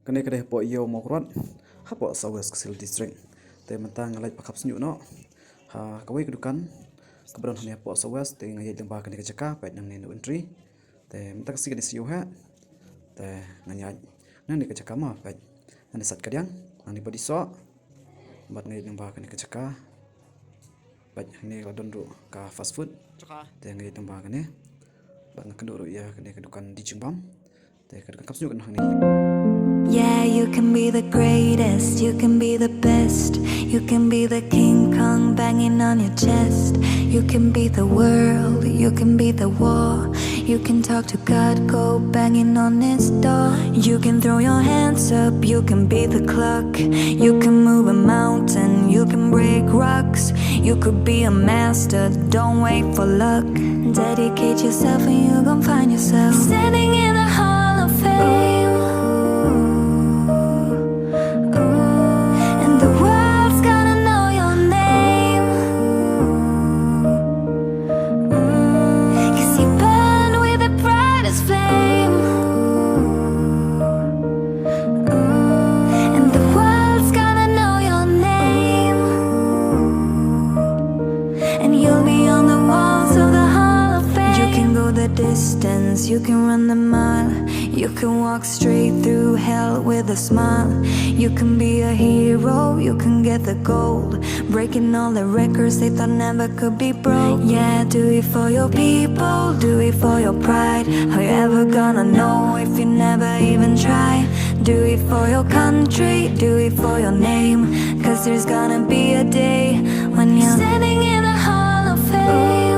Kene kene po iyo Mawkyrwat ha po South Skill District te mentang ngalai pakap senyu no ha kawai kedukan keberon hanya po South te ngai deng ba kene kecaka pet nang nenu entry te mentak sik di siu ha te nganyai nang di kecaka ma pet nang sat kadang nang di body so bat ngai deng ba kene kecaka pet ni ladon ru ka fast food te ngai deng ba kene bat ngakenduru ya kene kedukan di Jumbam te kedukan kap senyu kan hang ni. Yeah, you can be the greatest, you can be the best. You can be the King Kong banging on your chest. You can be the world, you can be the war. You can talk to God, go banging on his door. You can throw your hands up, you can be the clock. You can move a mountain, you can break rocks. You could be a master, don't wait for luck. Dedicate yourself and you gon' find yourself standing in the Hall of Fame. Distance, you can run the mile. You can walk straight through hell with a smile. You can be a hero, you can get the gold, breaking all the records they thought never could be broke. Yeah, do it for your people, do it for your pride. How you ever gonna know if you never even try? Do it for your country, do it for your name, cause there's gonna be a day when you're standing in the Hall of Fame.